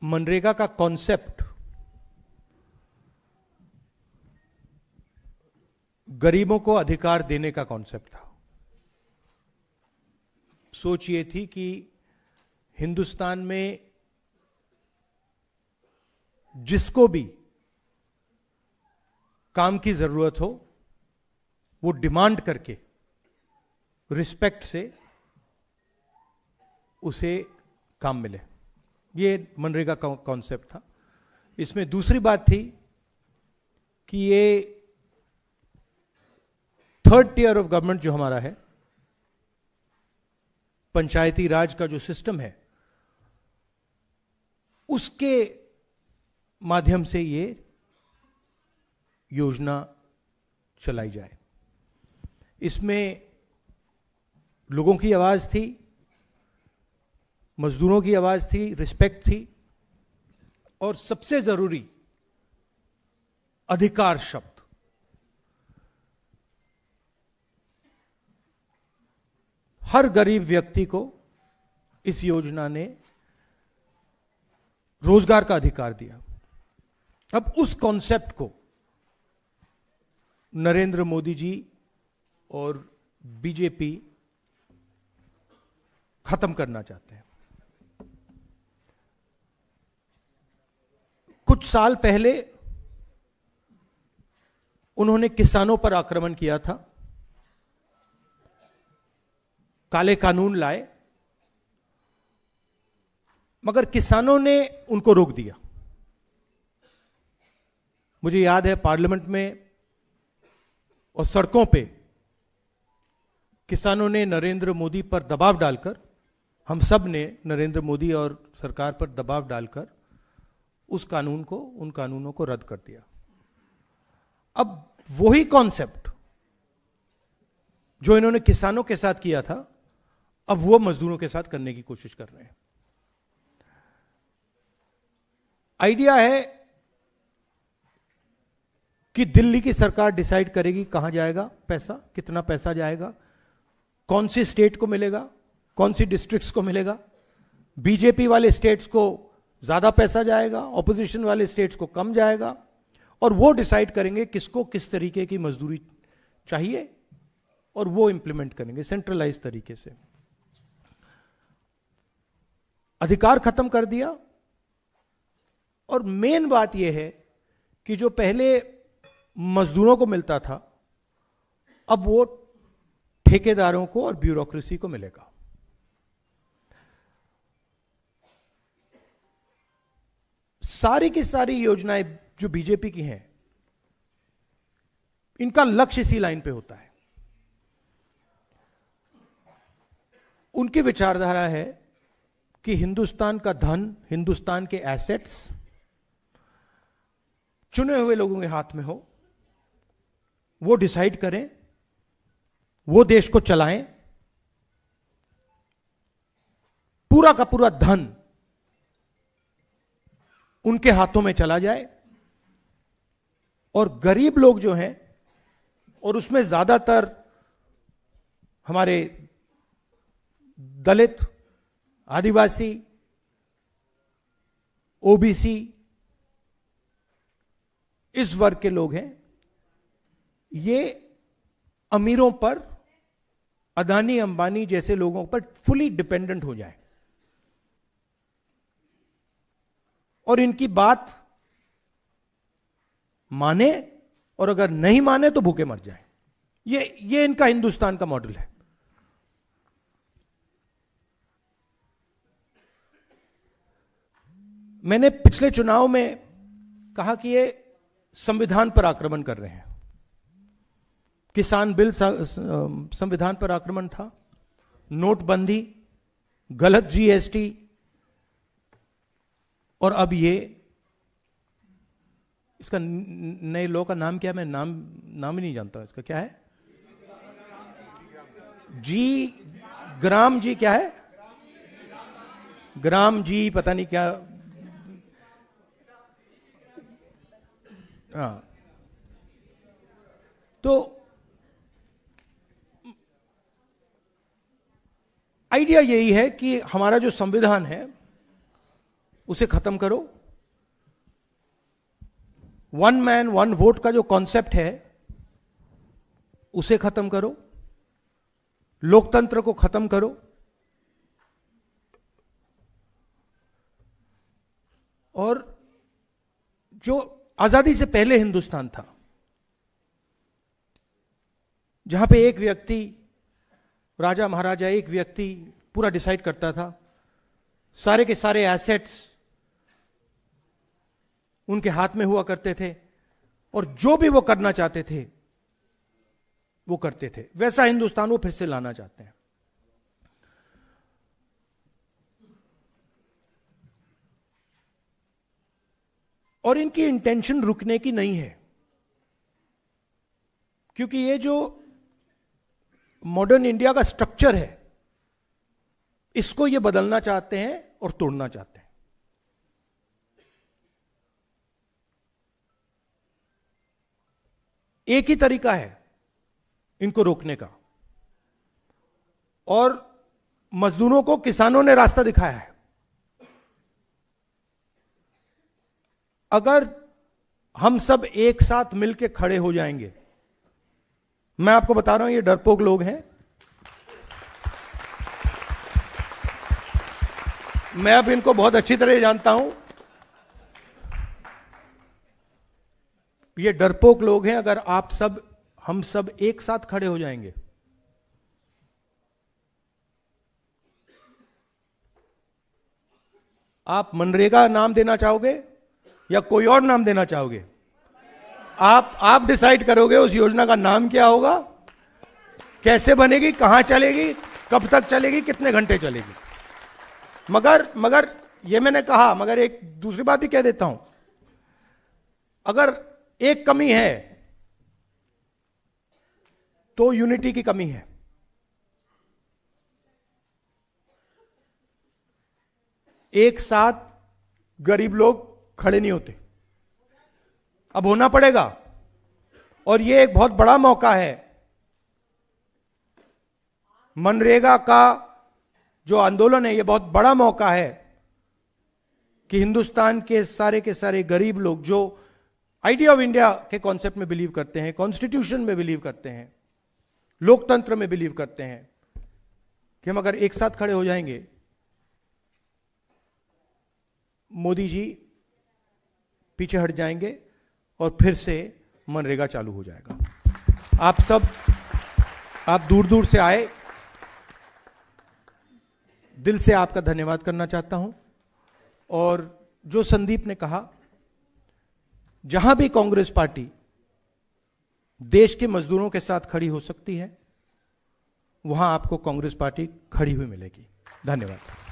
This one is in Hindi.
मनरेगा का कॉन्सेप्ट गरीबों को अधिकार देने का कॉन्सेप्ट था। सोच ये थी कि हिंदुस्तान में जिसको भी काम की जरूरत हो वो डिमांड करके रिस्पेक्ट से उसे काम मिले। ये मनरेगा का कॉन्सेप्ट था। इसमें दूसरी बात थी कि ये थर्ड टियर ऑफ गवर्नमेंट जो हमारा है, पंचायती राज का जो सिस्टम है, उसके माध्यम से ये योजना चलाई जाए। इसमें लोगों की आवाज थी, मजदूरों की आवाज थी, रिस्पेक्ट थी, और सबसे जरूरी अधिकार शब्द। हर गरीब व्यक्ति को इस योजना ने रोजगार का अधिकार दिया। अब उस कॉन्सेप्ट को नरेंद्र मोदी जी और बीजेपी खत्म करना चाहते हैं। कुछ साल पहले उन्होंने किसानों पर आक्रमण किया था, काले कानून लाए, मगर किसानों ने उनको रोक दिया। मुझे याद है पार्लियामेंट में और सड़कों पे किसानों ने नरेंद्र मोदी पर दबाव डालकर, हम सब ने नरेंद्र मोदी और सरकार पर दबाव डालकर उस कानून को, उन कानूनों को रद्द कर दिया। अब वही कॉन्सेप्ट जो इन्होंने किसानों के साथ किया था, अब वो मजदूरों के साथ करने की कोशिश कर रहे हैं। आइडिया है कि दिल्ली की सरकार डिसाइड करेगी कहां जाएगा पैसा, कितना पैसा जाएगा, कौन सी स्टेट को मिलेगा, कौन सी डिस्ट्रिक्ट्स को मिलेगा। बीजेपी वाले स्टेट्स को ज्यादा पैसा जाएगा, ऑपोजिशन वाले स्टेट्स को कम जाएगा, और वो डिसाइड करेंगे किसको किस तरीके की मजदूरी चाहिए और वो इंप्लीमेंट करेंगे सेंट्रलाइज तरीके से। अधिकार खत्म कर दिया। और मेन बात यह है कि जो पहले मजदूरों को मिलता था, अब वो ठेकेदारों को और ब्यूरोक्रेसी को मिलेगा। सारी की सारी योजनाएं जो बीजेपी की हैं, इनका लक्ष्य इसी लाइन पे होता है। उनकी विचारधारा है कि हिंदुस्तान का धन, हिंदुस्तान के एसेट्स चुने हुए लोगों के हाथ में हो, वो डिसाइड करें, वो देश को चलाएं, पूरा का पूरा धन उनके हाथों में चला जाए, और गरीब लोग जो हैं, और उसमें ज्यादातर हमारे दलित, आदिवासी, ओबीसी, इस वर्ग के लोग हैं, ये अमीरों पर, अदानी अंबानी जैसे लोगों पर फुली डिपेंडेंट हो जाए और इनकी बात माने, और अगर नहीं माने तो भूखे मर जाए। ये इनका हिंदुस्तान का मॉडल है। मैंने पिछले चुनाव में कहा कि ये संविधान पर आक्रमण कर रहे हैं। किसान बिल संविधान पर आक्रमण था, नोटबंदी, गलत जीएसटी, और अब ये, इसका नए लॉ का नाम क्या है, मैं नाम ही नहीं जानता इसका, क्या है, ग्राम जी क्या है, ग्राम जी पता नहीं क्या। हाँ, तो आइडिया यही है कि हमारा जो संविधान है उसे खत्म करो। वन मैन वन वोट का जो कॉन्सेप्ट है उसे खत्म करो, लोकतंत्र को खत्म करो। और जो आजादी से पहले हिंदुस्तान था, जहां पे एक व्यक्ति, राजा महाराजा, एक व्यक्ति पूरा डिसाइड करता था, सारे के सारे एसेट्स उनके हाथ में हुआ करते थे और जो भी वो करना चाहते थे वो करते थे, वैसा हिंदुस्तान वो फिर से लाना चाहते हैं। और इनकी इंटेंशन रुकने की नहीं है, क्योंकि ये जो मॉडर्न इंडिया का स्ट्रक्चर है इसको ये बदलना चाहते हैं और तोड़ना चाहते हैं। एक ही तरीका है इनको रोकने का, और मजदूरों को किसानों ने रास्ता दिखाया है। अगर हम सब एक साथ मिलकर खड़े हो जाएंगे, मैं आपको बता रहा हूं ये डरपोक लोग हैं, मैं अब इनको बहुत अच्छी तरह जानता हूं, ये डरपोक लोग हैं। अगर आप सब, हम सब एक साथ खड़े हो जाएंगे, आप मनरेगा नाम देना चाहोगे या कोई और नाम देना चाहोगे? आप डिसाइड करोगे उस योजना का नाम क्या होगा, कैसे बनेगी, कहां चलेगी, कब तक चलेगी, कितने घंटे चलेगी। मगर ये मैंने कहा, मगर एक दूसरी बात ही कह देता हूं, अगर एक कमी है तो यूनिटी की कमी है। एक साथ गरीब लोग खड़े नहीं होते, अब होना पड़ेगा। और यह एक बहुत बड़ा मौका है। मनरेगा का जो आंदोलन है, यह बहुत बड़ा मौका है कि हिंदुस्तान के सारे गरीब लोग जो आइडिया ऑफ इंडिया के कॉन्सेप्ट में बिलीव करते हैं, कॉन्स्टिट्यूशन में बिलीव करते हैं, लोकतंत्र में बिलीव करते हैं, कि हम अगर एक साथ खड़े हो जाएंगे, मोदी जी पीछे हट जाएंगे और फिर से मनरेगा चालू हो जाएगा। आप सब, आप दूर दूर से आए, दिल से आपका धन्यवाद करना चाहता हूं। और जो संदीप ने कहा, जहां भी कांग्रेस पार्टी देश के मजदूरों के साथ खड़ी हो सकती है, वहां आपको कांग्रेस पार्टी खड़ी हुई मिलेगी। धन्यवाद।